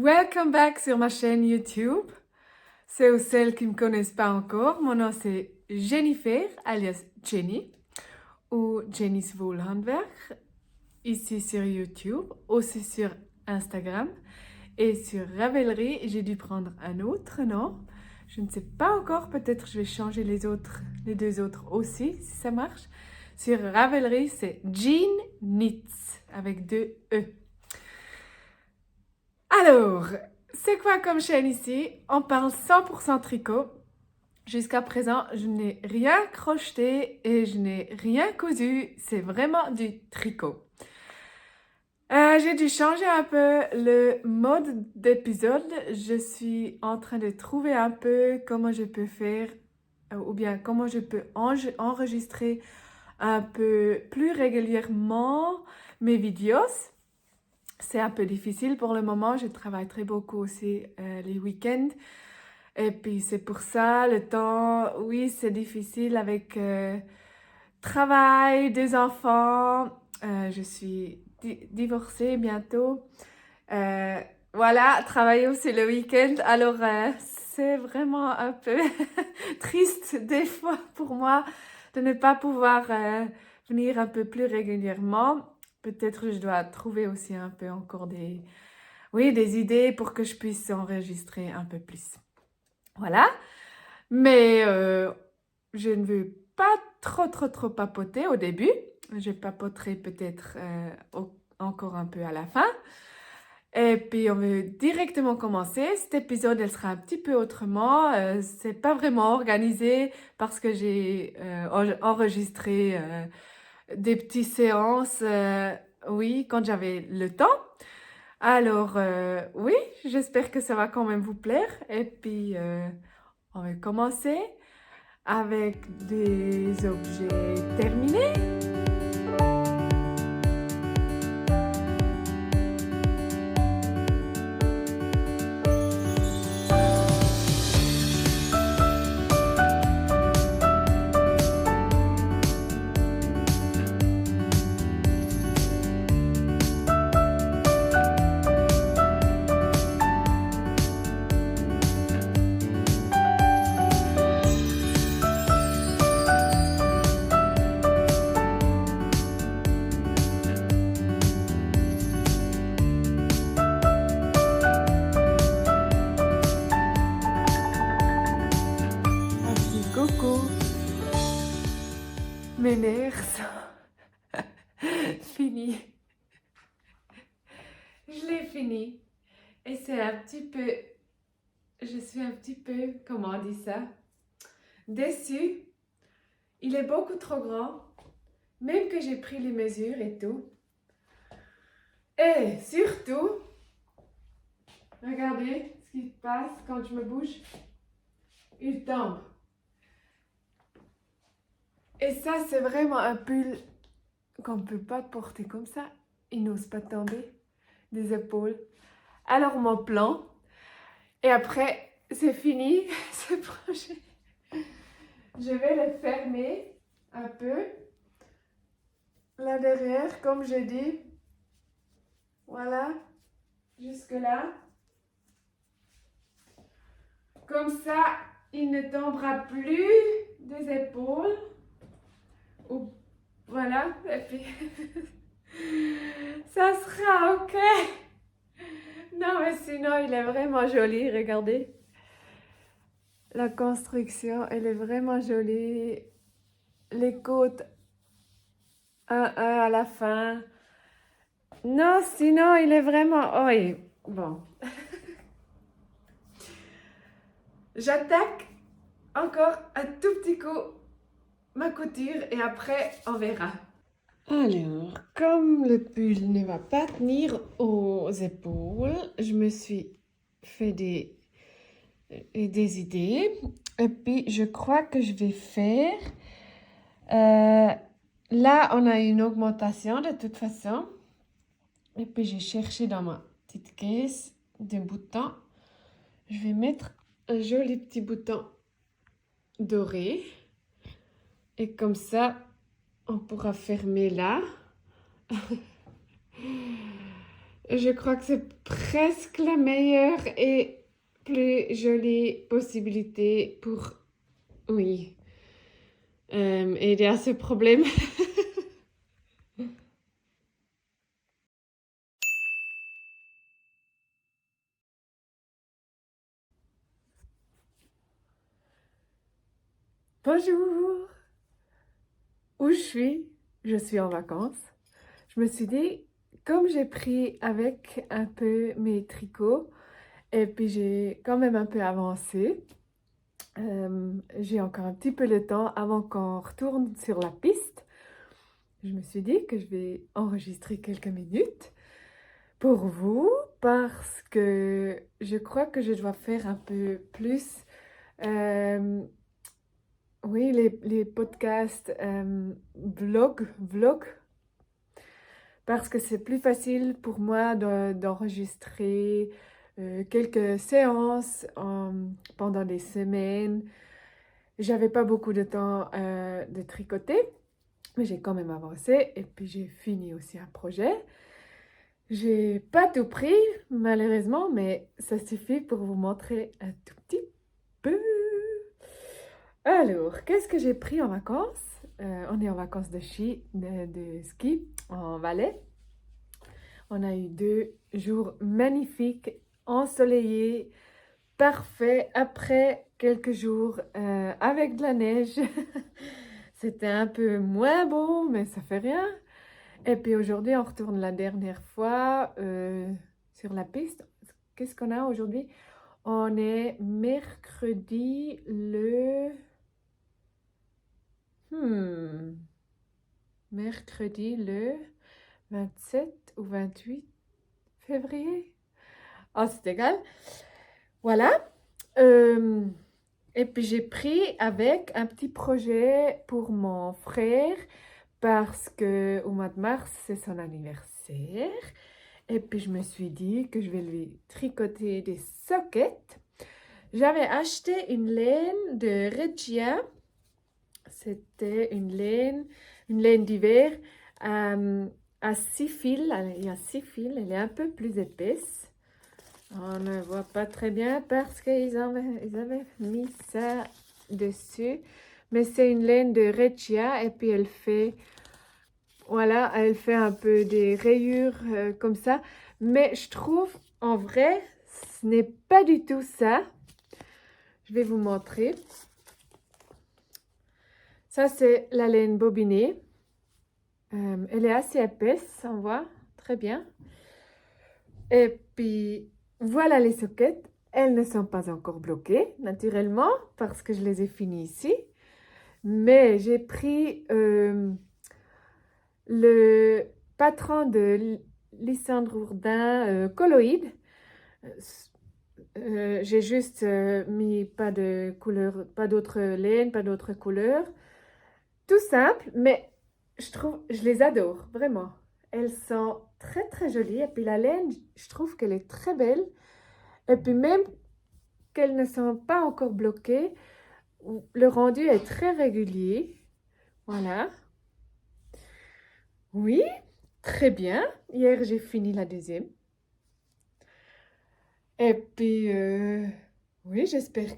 Welcome back sur ma chaîne YouTube. Ceux ou celles qui ne me connaissent pas encore, mon nom c'est Jennifer, alias Jenny, ou Jenny's Wohlhandwerk, ici sur YouTube, aussi sur Instagram. Et sur Ravelry, j'ai dû prendre un autre nom. Je ne sais pas encore, peut-être je vais changer les deux autres aussi, si ça marche. Sur Ravelry, c'est Jean Knits, avec deux E. Alors, c'est quoi comme chaîne ici? On parle 100% tricot. Jusqu'à présent, je n'ai rien crocheté et je n'ai rien cousu. C'est vraiment du tricot. J'ai dû changer un peu le mode d'épisode. Je suis en train de trouver un peu comment je peux faire ou bien comment je peux enregistrer un peu plus régulièrement mes vidéos. C'est un peu difficile pour le moment, je travaille très beaucoup aussi les week-ends. Et puis c'est pour ça, le temps, oui, c'est difficile avec travail, des enfants. Je suis divorcée bientôt. Voilà, travailler aussi le week-end. Alors c'est vraiment un peu triste des fois pour moi de ne pas pouvoir venir un peu plus régulièrement. Peut-être que je dois trouver aussi un peu encore des idées pour que je puisse enregistrer un peu plus. Voilà. Mais je ne veux pas trop papoter au début. Je papoterai peut-être encore un peu à la fin. Et puis, on veut directement commencer. Cet épisode, elle sera un petit peu autrement. C'est pas vraiment organisé parce que j'ai enregistré des petites séances, oui, quand j'avais le temps. Alors, oui, j'espère que ça va quand même vous plaire. Et puis, on va commencer avec des objets terminés. Mes nerfs sont finis. Je l'ai fini. Et c'est un petit peu... Je suis un petit peu... Comment on dit ça? Déçue. Il est beaucoup trop grand. Même que j'ai pris les mesures et tout. Et surtout... Regardez ce qui se passe quand je me bouge. Il tombe. Et ça, c'est vraiment un pull qu'on ne peut pas porter comme ça. Il n'ose pas tomber des épaules. Alors, mon plan. Et après, c'est fini, ce projet. Je vais le fermer un peu. Là derrière, comme j'ai dit. Voilà. Jusque là. Comme ça, il ne tombera plus des épaules. Ou voilà, et puis ça sera ok. Non, mais sinon, il est vraiment joli, regardez. La construction, elle est vraiment jolie. Les côtes, un à la fin. Non, sinon, il est vraiment... Oui, bon. J'attaque encore un tout petit coup ma couture et après on verra. Alors, comme le pull ne va pas tenir aux épaules, je me suis fait des idées. Et puis, je crois que je vais faire... là, on a une augmentation de toute façon. Et puis, j'ai cherché dans ma petite caisse des boutons. Je vais mettre un joli petit bouton doré. Et comme ça, on pourra fermer là. Je crois que c'est presque la meilleure et plus jolie possibilité pour, oui, aider à ce problème. Bonjour! Où je suis? Je suis en vacances. Je me suis dit, comme j'ai pris avec un peu mes tricots, et puis j'ai quand même un peu avancé, j'ai encore un petit peu de temps avant qu'on retourne sur la piste. Je me suis dit que je vais enregistrer quelques minutes pour vous parce que je crois que je dois faire un peu plus, euh, oui, les podcasts, vlog, parce que c'est plus facile pour moi d'enregistrer quelques séances pendant des semaines. J'avais pas beaucoup de temps de tricoter, mais j'ai quand même avancé et puis j'ai fini aussi un projet. J'ai pas tout pris, malheureusement, mais ça suffit pour vous montrer un tout petit peu. Alors, qu'est-ce que j'ai pris en vacances? On est en vacances de ski en Valais. On a eu 2 jours magnifiques, ensoleillés, parfaits, après quelques jours avec de la neige. C'était un peu moins beau, mais ça fait rien. Et puis aujourd'hui, on retourne la dernière fois sur la piste. Qu'est-ce qu'on a aujourd'hui? On est mercredi le... Mercredi le 27 ou 28 février. Ah, c'est égal. Voilà. Et puis j'ai pris avec un petit projet pour mon frère parce que au mois de mars, c'est son anniversaire. Et puis je me suis dit que je vais lui tricoter des sockets. J'avais acheté une laine de Regia. C'était une laine d'hiver à 6 fils. Il y a 6 fils, elle est un peu plus épaisse. On ne voit pas très bien parce qu'ils avaient mis ça dessus. Mais c'est une laine de Regia et puis voilà, elle fait un peu des rayures comme ça. Mais je trouve, en vrai, ce n'est pas du tout ça. Je vais vous montrer. Ça, c'est la laine bobinée. Elle est assez épaisse, on voit très bien. Et puis, voilà les sockets. Elles ne sont pas encore bloquées, naturellement, parce que je les ai finies ici. Mais j'ai pris le patron de Lysandre Hourdin Colloïd. J'ai juste mis pas de couleur, pas d'autres laines, pas d'autres couleurs. Tout simple, mais je les adore, vraiment. Elles sont très très jolies. Et puis la laine, je trouve qu'elle est très belle. Et puis même qu'elles ne sont pas encore bloquées, le rendu est très régulier. Voilà. Oui, très bien. Hier, j'ai fini la deuxième. Et puis, oui, j'espère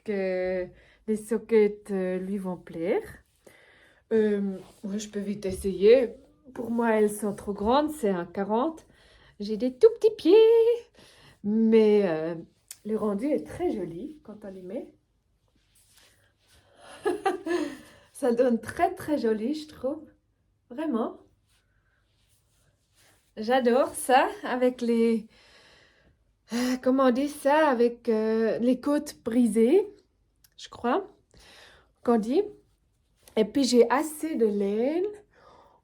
que les sockets lui vont plaire. Ouais, je peux vite essayer. Pour moi, elles sont trop grandes, c'est un 40. J'ai des tout petits pieds, mais le rendu est très joli quand on les met. Ça donne très très joli, je trouve. Vraiment. J'adore ça avec les... comment on dit ça? Avec les côtes brisées, je crois qu'on dit. Et puis j'ai assez de laine.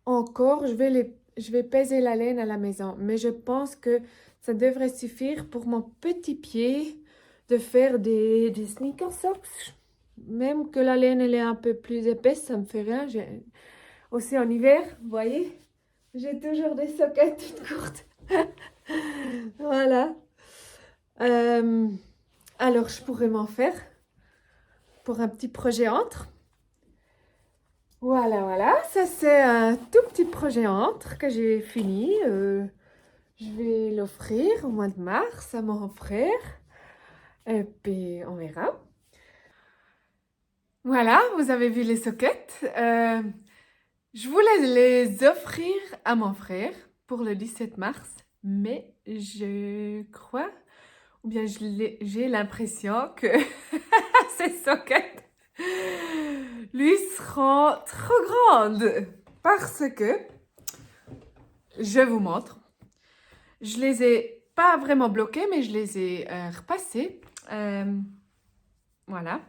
Encore, je vais peser la laine à la maison. Mais je pense que ça devrait suffire pour mon petit pied de faire des sneaker socks. Même que la laine elle est un peu plus épaisse, ça me fait rien. Aussi en hiver, vous voyez, j'ai toujours des sockets toutes courtes. Voilà. Alors, je pourrais m'en faire pour un petit projet entre. Voilà, voilà. Ça, c'est un tout petit projet entre que j'ai fini. Je vais l'offrir au mois de mars à mon frère. Et puis, on verra. Voilà, vous avez vu les sockets. Je voulais les offrir à mon frère pour le 17 mars, mais je crois, ou bien j'ai l'impression que ces sockets lui seront trop grandes parce que, je vous montre, je les ai pas vraiment bloquées, mais je les ai repassées. Voilà.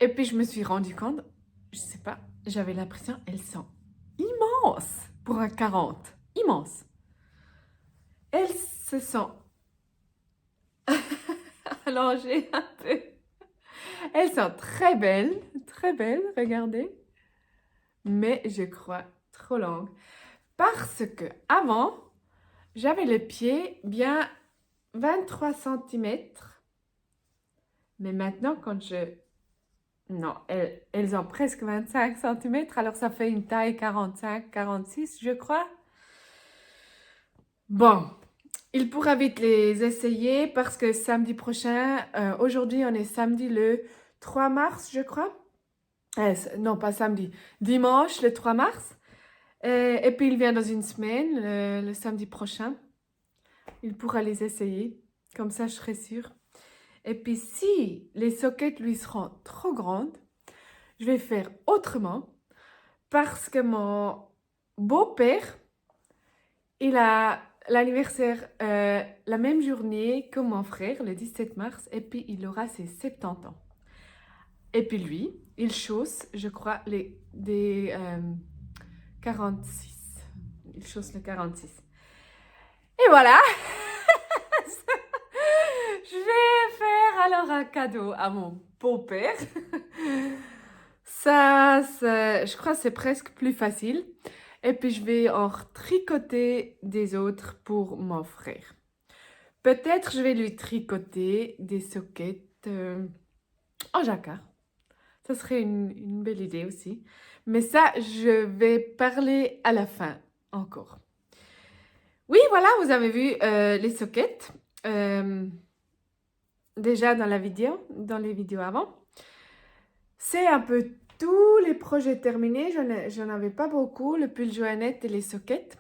Et puis je me suis rendu compte, je sais pas, j'avais l'impression elles sont immenses pour un 40. Immenses. Elles se sont allongées un peu. Elles sont très belles, regardez. Mais je crois trop longues. Parce que avant, j'avais le pied bien 23 cm. Mais maintenant, quand je... Non, elles ont presque 25 cm. Alors, ça fait une taille 45, 46, je crois. Bon, il pourra vite les essayer parce que samedi prochain, aujourd'hui, on est samedi le 3 mars, je crois. Non, pas samedi, dimanche le 3 mars. Et puis, il vient dans une semaine, le samedi prochain. Il pourra les essayer. Comme ça, je serai sûre. Et puis, si les sockets lui seront trop grandes, je vais faire autrement parce que mon beau-père, il a l'anniversaire la même journée que mon frère, le 17 mars, et puis il aura ses 70 ans. Et puis lui, il chausse, je crois, des 46. Il chausse le 46. Et voilà, je vais faire alors un cadeau à mon beau-père. Ça, je crois que c'est presque plus facile. Et puis, je vais en tricoter des autres pour mon frère. Peut-être je vais lui tricoter des sockets en jacquard. Ça serait une belle idée aussi. Mais ça, je vais parler à la fin encore. Oui, voilà, vous avez vu les sockets. Déjà dans les vidéos avant. C'est un peu tous les projets terminés. J'en avais pas beaucoup, le pull Joannette et les sockets.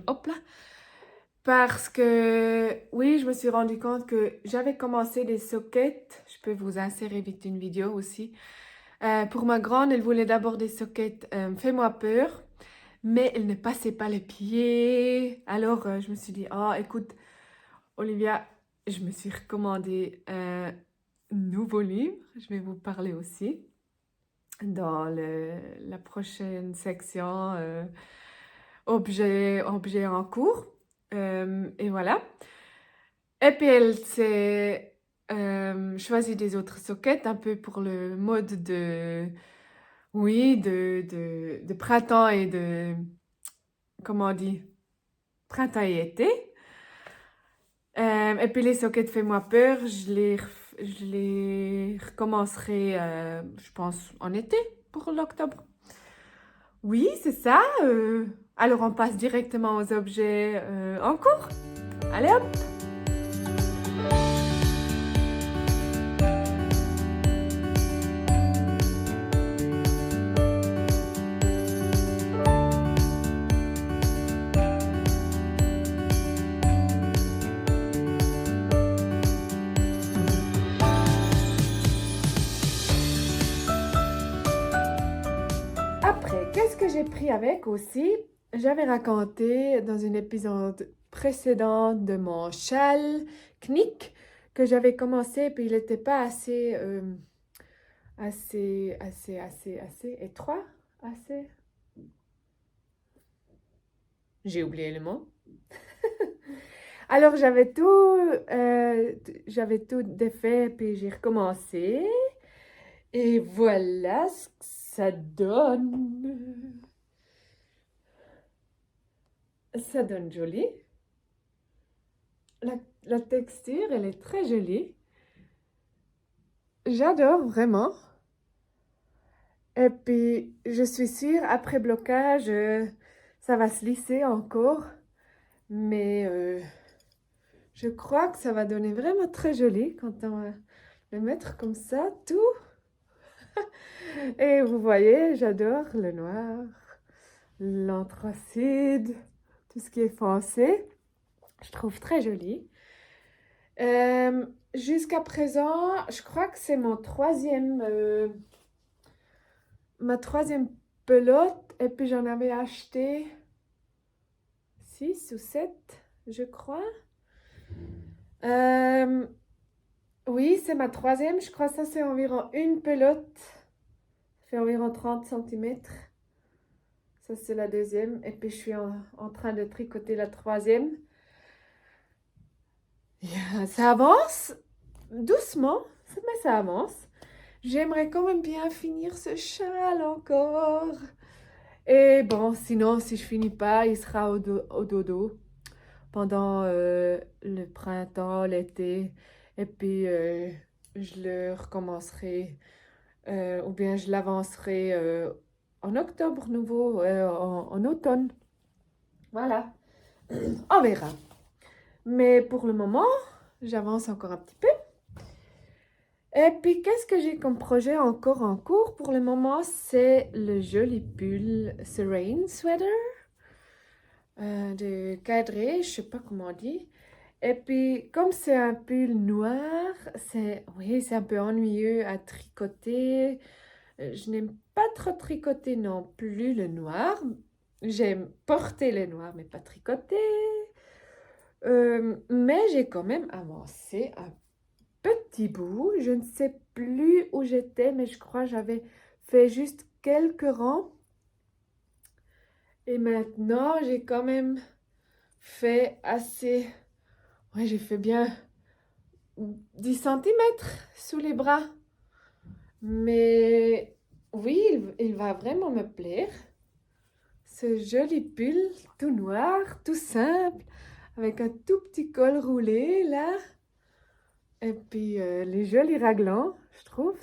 Hop là. Parce que, oui, je me suis rendu compte que j'avais commencé les sockets. Je peux vous insérer vite une vidéo aussi. Pour ma grande, elle voulait d'abord des sockets Fais-moi peur. Mais elle ne passait pas les pieds. Alors, je me suis dit, oh, écoute, Olivia, je me suis recommandé un nouveau livre. Je vais vous parler aussi dans la prochaine section objets en cours. Et voilà. Et puis elle s'est choisi des autres sockets un peu pour le mode de... Oui, de printemps et de... Comment on dit? Printemps et été. Et puis les sockets Fais-moi peur, je les recommencerai, je pense, en été pour l'octobre. Oui, c'est ça. Alors on passe directement aux objets en cours. Allez hop! Après, qu'est-ce que j'ai pris avec aussi? J'avais raconté dans un épisode précédent de mon châle Knick que j'avais commencé, puis il n'était pas assez étroit, assez... J'ai oublié le mot. Alors j'avais tout défait, puis j'ai recommencé. Et voilà ce que ça donne. Ça donne joli. La texture, elle est très jolie. J'adore vraiment. Et puis, je suis sûre, après blocage, ça va se lisser encore. Mais je crois que ça va donner vraiment très joli quand on va le mettre comme ça, tout. Et vous voyez, j'adore le noir, l'anthracite, tout ce qui est foncé. Je trouve très joli. Jusqu'à présent, je crois que c'est ma troisième pelote. Et puis j'en avais acheté 6 ou 7, je crois. Oui, c'est ma troisième. Je crois que ça, c'est environ une pelote. Ça fait environ 30 cm. Ça, c'est la deuxième. Et puis, je suis en train de tricoter la troisième. Ça avance doucement, mais ça avance. J'aimerais quand même bien finir ce châle encore. Et bon, sinon, si je finis pas, il sera au dodo pendant le printemps, l'été. Et puis, je le recommencerai ou bien je l'avancerai en octobre nouveau, en automne. Voilà, on verra. Mais pour le moment, j'avance encore un petit peu. Et puis, qu'est-ce que j'ai comme projet encore en cours pour le moment? C'est le joli pull Serene Sweater de Cadré, je sais pas comment on dit. Et puis, comme c'est un pull noir, oui, c'est un peu ennuyeux à tricoter. Je n'aime pas trop tricoter non plus le noir. J'aime porter le noir, mais pas tricoter. Mais j'ai quand même avancé un petit bout. Je ne sais plus où j'étais, mais je crois que j'avais fait juste quelques rangs. Et maintenant, j'ai quand même fait assez... Ouais, j'ai fait bien 10 cm sous les bras. Mais oui, il va vraiment me plaire. Ce joli pull tout noir, tout simple, avec un tout petit col roulé là. Et puis les jolis raglans, je trouve.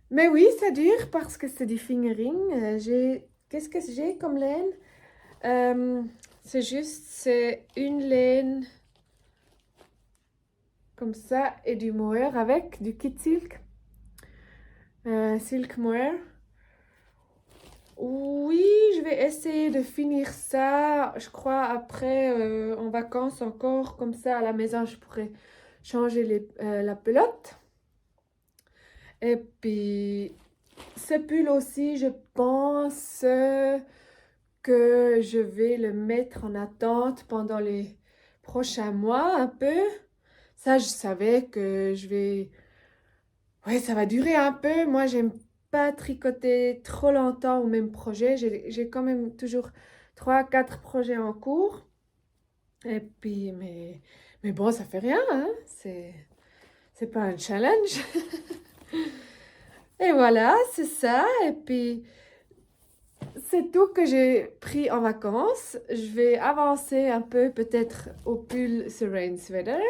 Mais oui, ça dure parce que c'est du fingering. Qu'est-ce que j'ai comme laine? C'est une laine comme ça et du mohair avec du kit silk. Silk mohair. Oui, je vais essayer de finir ça. Je crois après en vacances encore, comme ça à la maison, je pourrais changer la pelote. Et puis, ce pull aussi, je pense que je vais le mettre en attente pendant les prochains mois un peu. Ça, je savais que ouais, ça va durer un peu. Moi, j'aime pas tricoter trop longtemps au même projet. J'ai quand même toujours 3, 4 projets en cours. Et puis, mais bon, ça fait rien, hein. C'est pas un challenge. Et voilà, c'est ça. Et puis, c'est tout que j'ai pris en vacances. Je vais avancer un peu peut-être au pull Serene Sweater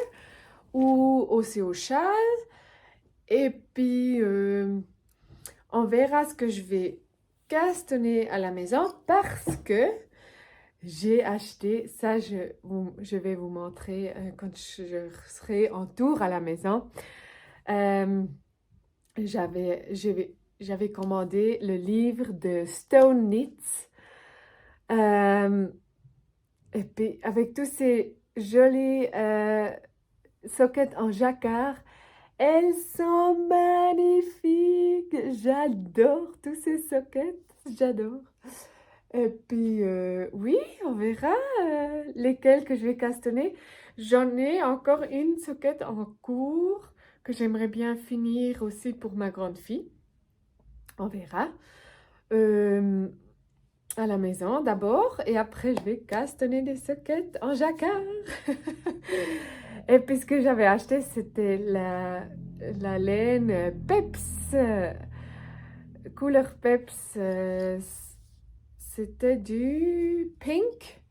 ou aussi au châle. Et puis, on verra ce que je vais castonner à la maison parce que j'ai acheté, ça je vais vous montrer quand je serai en tour à la maison. J'avais commandé le livre de Stone Knits. Et puis avec tous ces jolis sockets en jacquard, elles sont magnifiques. J'adore tous ces sockets, j'adore. Et puis oui, on verra lesquels que je vais castonner. J'en ai encore une socket en cours que j'aimerais bien finir aussi pour ma grande fille. On verra. À la maison d'abord et après je vais castonner des sockets en jacquard. Et puis ce que j'avais acheté c'était la laine Peps, couleur Peps, c'était du pink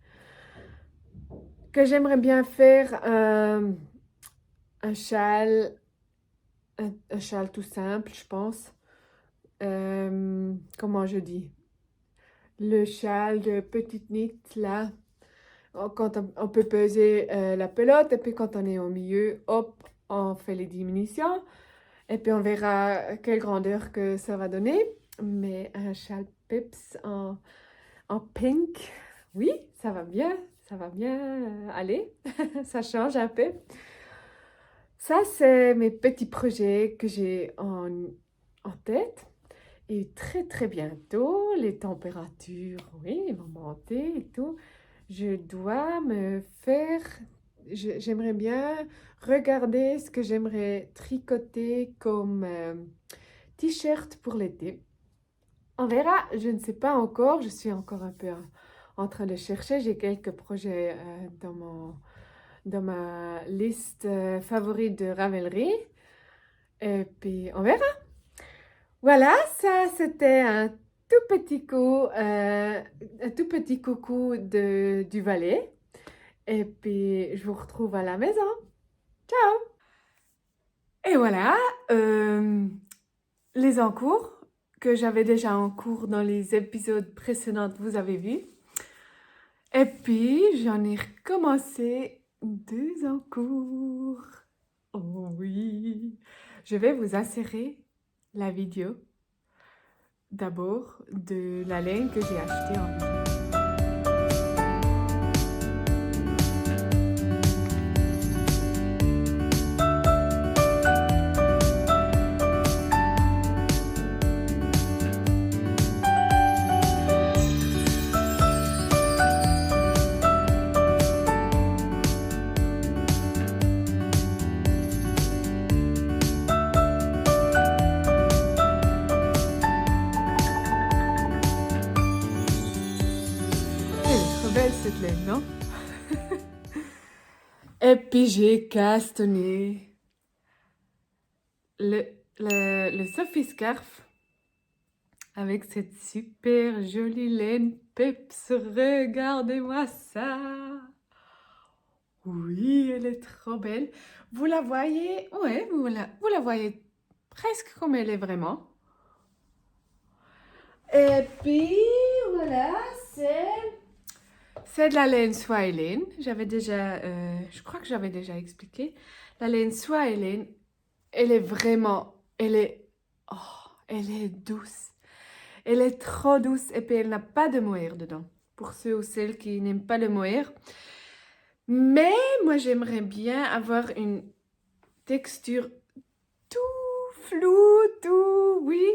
que j'aimerais bien faire un châle, un châle tout simple je pense. Comment je dis? Le châle de petite knit là. Quand on peut peser la pelote, et puis quand on est au milieu, hop, on fait les diminutions. Et puis on verra quelle grandeur que ça va donner. Mais un châle peps en pink, oui, ça va bien aller. Ça change un peu. Ça, c'est mes petits projets que j'ai en tête. Et très très bientôt, les températures, oui, vont monter et tout. Je dois me faire... J'aimerais bien regarder ce que j'aimerais tricoter comme t-shirt pour l'été. On verra, je ne sais pas encore, je suis encore un peu en train de chercher. J'ai quelques projets dans ma liste favorite de Ravelry. Et puis, on verra. Voilà, ça c'était un tout petit coucou du Valais. Et puis, je vous retrouve à la maison. Ciao! Et voilà, les encours que j'avais déjà en cours dans les épisodes précédents, vous avez vu. Et puis, j'en ai recommencé 2 encours. Oh oui! Je vais vous insérer la vidéo d'abord de la laine que j'ai achetée en ligne. Elle est trop belle cette laine, non? Et puis j'ai castanné le Sophie Scarf avec cette super jolie laine peps. Regardez-moi ça! Oui, elle est trop belle. Vous la voyez? Ouais, vous la voyez presque comme elle est vraiment. Et puis, voilà, c'est de la laine soie et laine. Je crois que j'avais déjà expliqué. La laine soie et laine, elle est vraiment, oh, elle est douce. Elle est trop douce et puis elle n'a pas de mohair dedans. Pour ceux ou celles qui n'aiment pas le mohair. Mais moi, j'aimerais bien avoir une texture tout flou, tout, oui.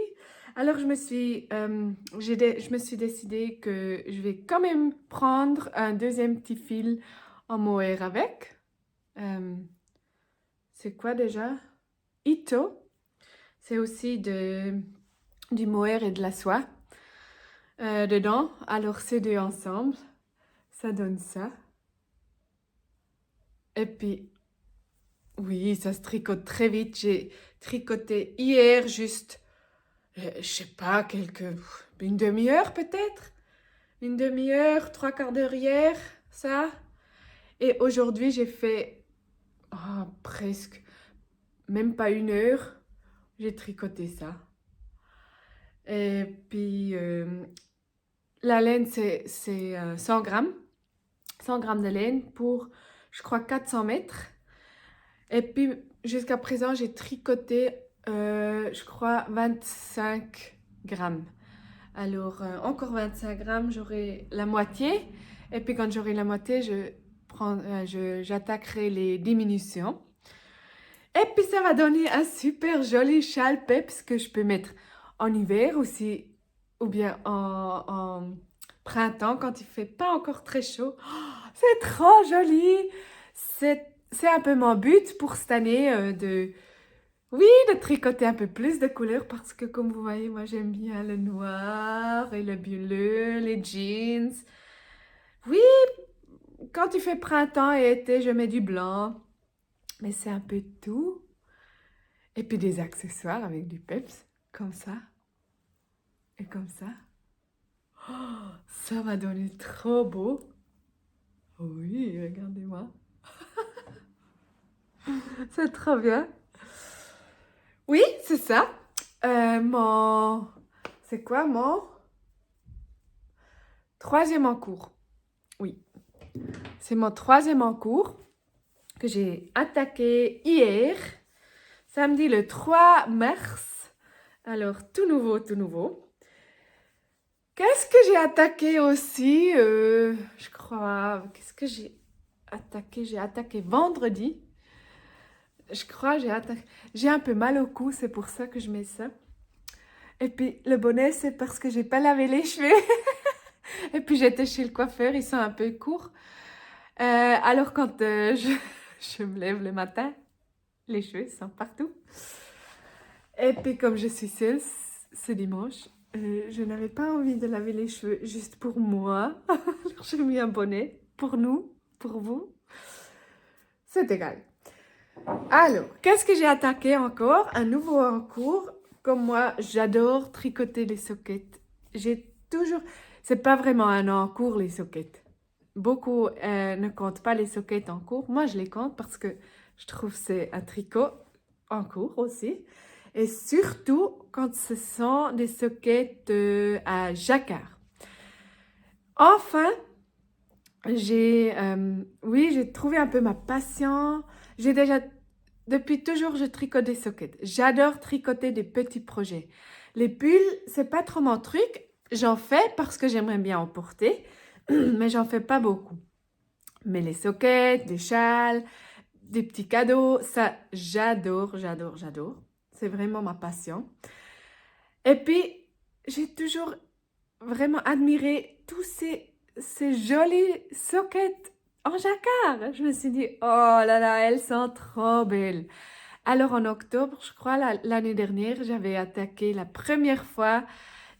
Alors, je me suis décidée que je vais quand même prendre un deuxième petit fil en mohair avec. C'est quoi déjà? Ito. C'est aussi du mohair et de la soie dedans. Alors, ces deux ensemble, ça donne ça. Et puis, oui, ça se tricote très vite. J'ai tricoté hier juste, je sais pas, une demi-heure peut-être. Une demi-heure, 3/4 d'heure hier, ça. Et aujourd'hui, j'ai fait presque, même pas 1 heure, j'ai tricoté ça. Et puis, la laine, c'est 100 grammes. 100 grammes de laine pour, je crois, 400 mètres. Et puis, jusqu'à présent, j'ai tricoté, je crois, 25 grammes. Alors, encore 25 grammes, j'aurai la moitié. Et puis, quand j'aurai la moitié, j'attaquerai les diminutions. Et puis, ça va donner un super joli châle peps que je peux mettre en hiver aussi, ou bien en printemps, quand il fait pas encore très chaud. Oh, c'est trop joli! C'est un peu mon but pour cette année oui, de tricoter un peu plus de couleurs parce que comme vous voyez, moi j'aime bien le noir et le bleu, les jeans. Oui, quand il fait printemps et été, je mets du blanc, mais c'est un peu tout. Et puis des accessoires avec du peps, comme ça et comme ça. Oh, ça va donner trop beau. Oui, regardez-moi. C'est trop bien. Oui, c'est ça. C'est quoi mon 3e en cours? Oui. C'est mon troisième en cours que j'ai attaqué hier, samedi le 3 mars. Alors, tout nouveau, tout nouveau. Qu'est-ce que j'ai attaqué aussi? Je crois, qu'est-ce que j'ai attaqué? J'ai attaqué vendredi. Je crois, j'ai un peu mal au cou, c'est pour ça que je mets ça. Et puis, le bonnet, c'est parce que j'ai pas lavé les cheveux. Et puis, j'étais chez le coiffeur, ils sont un peu courts. Alors, quand je me lève le matin, les cheveux sont partout. Et puis, comme je suis seule ce dimanche, je n'avais pas envie de laver les cheveux juste pour moi. Alors, j'ai mis un bonnet pour nous, pour vous. C'est égal. Alors, qu'est-ce que j'ai attaqué encore? Un nouveau en cours. Comme moi, j'adore tricoter les sockets. J'ai toujours... C'est pas vraiment un en cours, les sockets. Beaucoup ne comptent pas les sockets en cours. Moi, je les compte parce que je trouve que c'est un tricot en cours aussi. Et surtout quand ce sont des sockets à jacquard. Enfin, j'ai trouvé un peu ma passion. Depuis toujours, je tricote des sockets. J'adore tricoter des petits projets. Les pulls, c'est pas trop mon truc. J'en fais parce que j'aimerais bien en porter, mais j'en fais pas beaucoup. Mais les sockets, des châles, des petits cadeaux, ça, j'adore. C'est vraiment ma passion. Et puis, j'ai toujours vraiment admiré tous ces jolis sockets en jacquard. Je me suis dit, oh là là, elles sont trop belles. Alors en octobre, je crois, l'année dernière, j'avais attaqué la première fois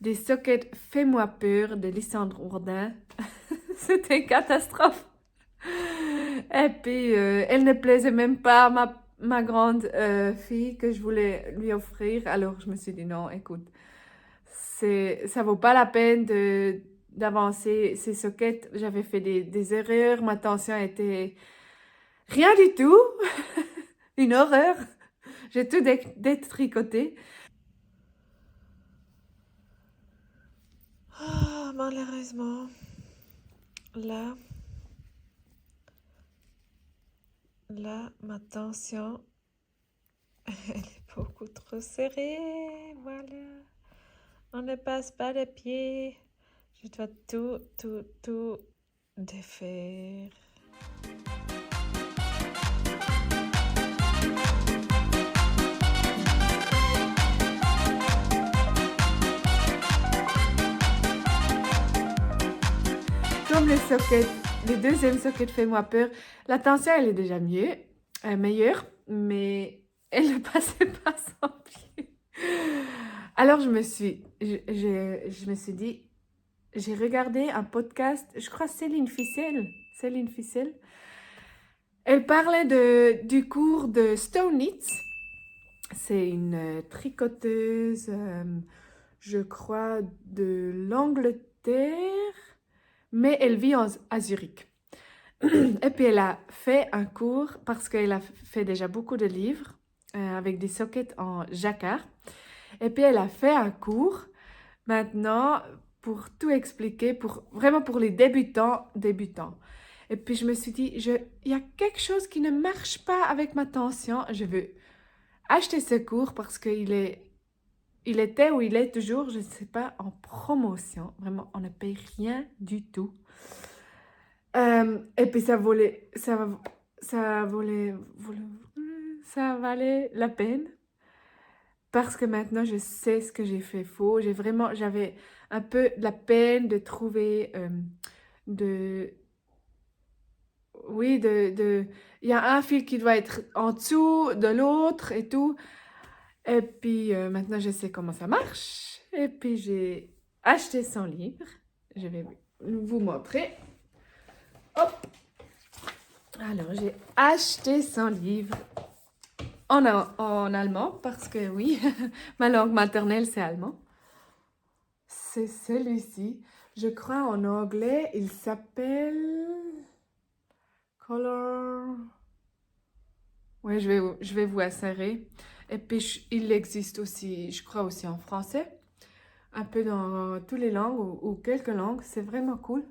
des sockets Fais-moi peur de Lysandre Ourdin. C'était une catastrophe. Et puis, elle ne plaisait même pas à ma grande fille que je voulais lui offrir. Alors, je me suis dit, non, écoute, ça vaut pas la peine d'avancer ces sockets. J'avais fait des erreurs, ma tension était rien du tout, une horreur. J'ai tout détricoté. Ah, malheureusement, là, ma tension, elle est beaucoup trop serrée. Voilà. On ne passe pas les pieds. Je dois tout défaire. Comme le deuxième socket Fais-moi peur, la tension elle est déjà meilleure, mais elle ne passait pas sans pied. Alors je me suis dit, j'ai regardé un podcast, je crois Céline Ficelle. Elle parlait du cours de Stone Knits. C'est une tricoteuse, je crois, de l'Angleterre, mais elle vit à Zurich. Et puis elle a fait un cours parce qu'elle a fait déjà beaucoup de livres avec des sockets en jacquard. Et puis elle a fait un cours maintenant pour tout expliquer, vraiment pour les débutants. Et puis je me suis dit, il y a quelque chose qui ne marche pas avec ma tension. Je veux acheter ce cours parce qu'il était ou il est toujours, je ne sais pas, en promotion. Vraiment, on ne paye rien du tout. Et puis ça valait la peine parce que maintenant je sais ce que j'ai fait faux. J'avais un peu de la peine de trouver il y a un fil qui doit être en dessous de l'autre et tout. Et puis maintenant je sais comment ça marche. Et puis j'ai acheté son livre. Je vais vous montrer. Hop! Alors, j'ai acheté son livre en allemand parce que oui, ma langue maternelle, c'est allemand. C'est celui-ci. Je crois en anglais, il s'appelle Color. Oui, je vais vous insérer. Et puis, il existe aussi, je crois aussi en français, un peu dans toutes les langues ou quelques langues. C'est vraiment cool.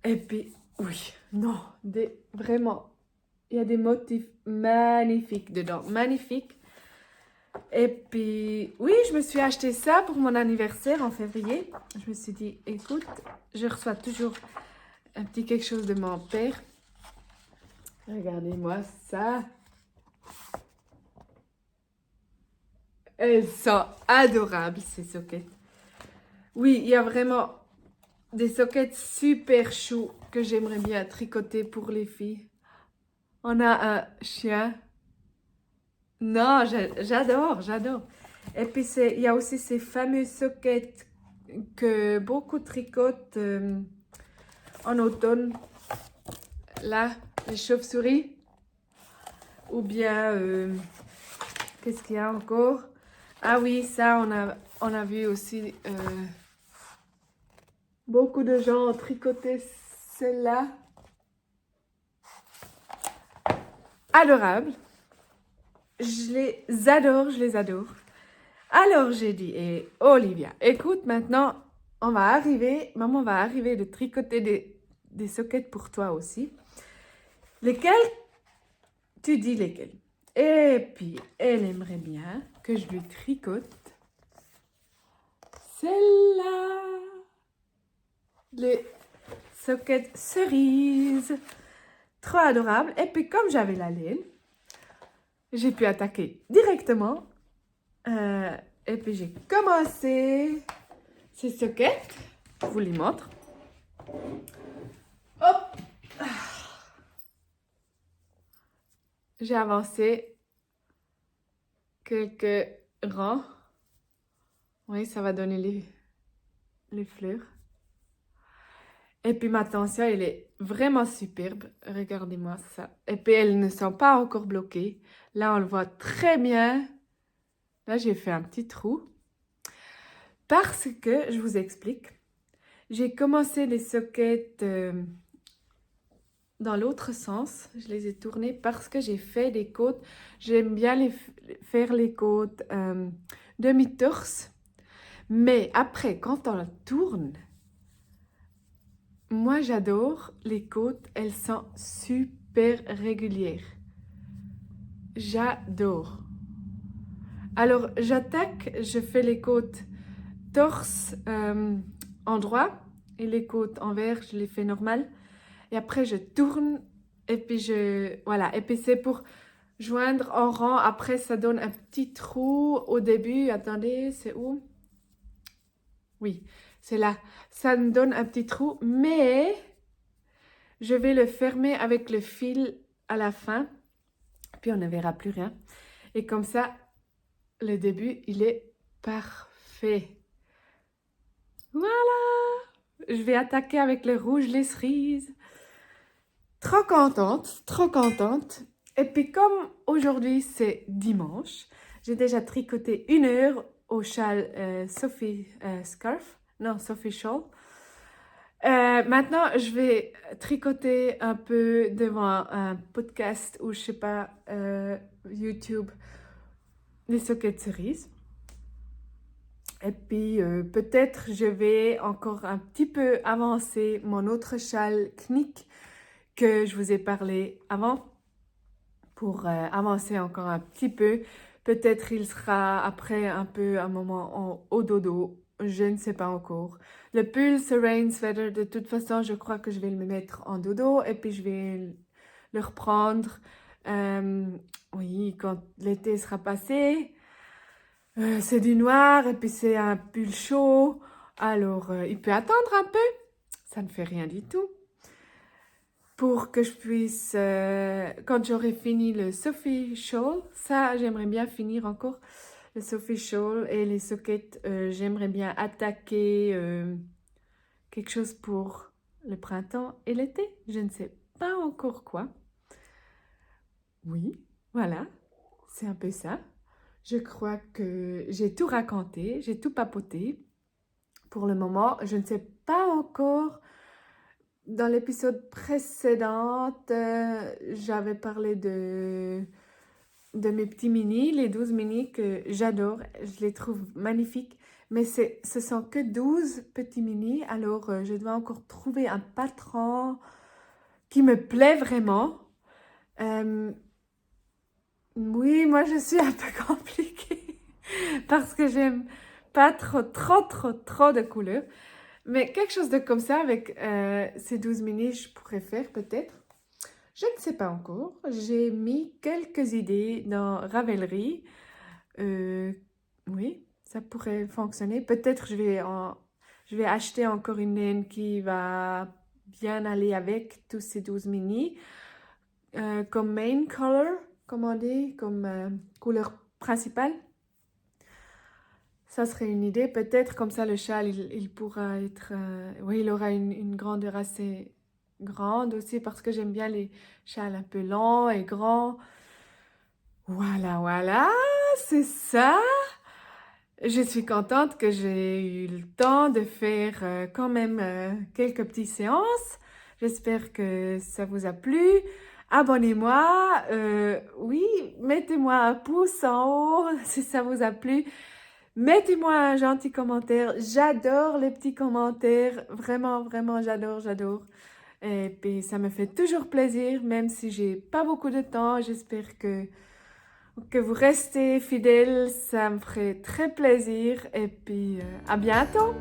Et puis, Oui, non, vraiment, il y a des motifs magnifiques dedans, magnifiques. Et puis, oui, je me suis acheté ça pour mon anniversaire en février. Je me suis dit, écoute, je reçois toujours un petit quelque chose de mon père. Regardez-moi ça. Elles sont adorables, ces sockets. Oui, il y a vraiment des sockets super choux que j'aimerais bien tricoter pour les filles. On a un chien. Non, j'adore. Et puis, il y a aussi ces fameux sockets que beaucoup tricotent en automne. Là, les chauves-souris. Ou bien, qu'est-ce qu'il y a encore? Ah oui, ça, on a vu aussi beaucoup de gens tricoter celle-là. Adorables. Je les adore. Alors j'ai dit, Olivia, écoute, maintenant, maman va arriver de tricoter des sockets pour toi aussi. Lesquels? Tu dis lesquels. Et puis, elle aimerait bien que je lui tricote celle-là. Les sockets cerises. Trop adorable. Et puis, comme j'avais la laine, j'ai pu attaquer directement. Et puis, j'ai commencé ces sockets. Je vous les montre. Hop! J'ai avancé quelques rangs. Oui, ça va donner les fleurs. Et puis ma tension, elle est vraiment superbe. Regardez-moi ça. Et puis elles ne sont pas encore bloquées. Là, on le voit très bien. Là, j'ai fait un petit trou. Parce que, je vous explique, j'ai commencé les sockets dans l'autre sens. Je les ai tournés parce que j'ai fait des côtes. J'aime bien faire les côtes demi-torse. Mais après, quand on tourne, moi j'adore les côtes. Elles sont super régulières. J'adore. Alors, j'attaque, je fais les côtes torse en droit et les côtes envers, je les fais normales. Et après, je tourne et puis voilà. Et puis, c'est pour joindre en rang. Après, ça donne un petit trou au début. Attendez, c'est où? Oui, c'est là. Ça me donne un petit trou, mais je vais le fermer avec le fil à la fin. Puis, on ne verra plus rien. Et comme ça, le début, il est parfait. Voilà! Je vais attaquer avec le rouge, les cerises. Trop contente, trop contente. Et puis comme aujourd'hui c'est dimanche, j'ai déjà tricoté 1 heure au châle Sophie Scarf. Non, Sophie Shawl. Maintenant, je vais tricoter un peu devant un podcast ou je sais pas, YouTube, les sockets cerises. Et puis, peut-être je vais encore un petit peu avancer mon autre châle Knick que je vous ai parlé avant pour avancer encore un petit peu. Peut-être il sera après un peu un moment au dodo. Je ne sais pas encore. Le pull, ce rain sweater, de toute façon, je crois que je vais le mettre en dodo et puis je vais le reprendre. Oui, quand l'été sera passé. C'est du noir et puis c'est un pull chaud. Alors, il peut attendre un peu. Ça ne fait rien du tout. Pour que je puisse, quand j'aurai fini le Sophie Shawl, ça, j'aimerais bien finir encore le Sophie Shawl et les sockets. J'aimerais bien attaquer quelque chose pour le printemps et l'été. Je ne sais pas encore quoi. Oui, voilà, c'est un peu ça. Je crois que j'ai tout raconté, j'ai tout papoté. Pour le moment, je ne sais pas encore. Dans l'épisode précédent, j'avais parlé de mes petits mini, les 12 mini que j'adore. Je les trouve magnifiques. Mais ce sont que 12 petits mini. Alors, je dois encore trouver un patron qui me plaît vraiment. Oui, moi je suis un peu compliquée parce que j'aime pas trop de couleurs. Mais quelque chose de comme ça avec ces 12 mini, je pourrais faire peut-être. Je ne sais pas encore. J'ai mis quelques idées dans Ravelry. Oui, ça pourrait fonctionner. Peut-être je vais acheter encore une laine qui va bien aller avec tous ces 12 mini. Comme main color, comme on dit, comme couleur principale. Ça serait une idée. Peut-être comme ça le châle, il pourra être... oui, il aura une grandeur assez grande aussi parce que j'aime bien les châles un peu longs et grands. Voilà, c'est ça. Je suis contente que j'ai eu le temps de faire quand même quelques petites séances. J'espère que ça vous a plu. Abonnez-moi. Oui, mettez-moi un pouce en haut si ça vous a plu. Mettez-moi un gentil commentaire. J'adore les petits commentaires. Vraiment, j'adore. Et puis, ça me fait toujours plaisir, même si j'ai pas beaucoup de temps. J'espère que vous restez fidèles. Ça me ferait très plaisir. Et puis, à bientôt!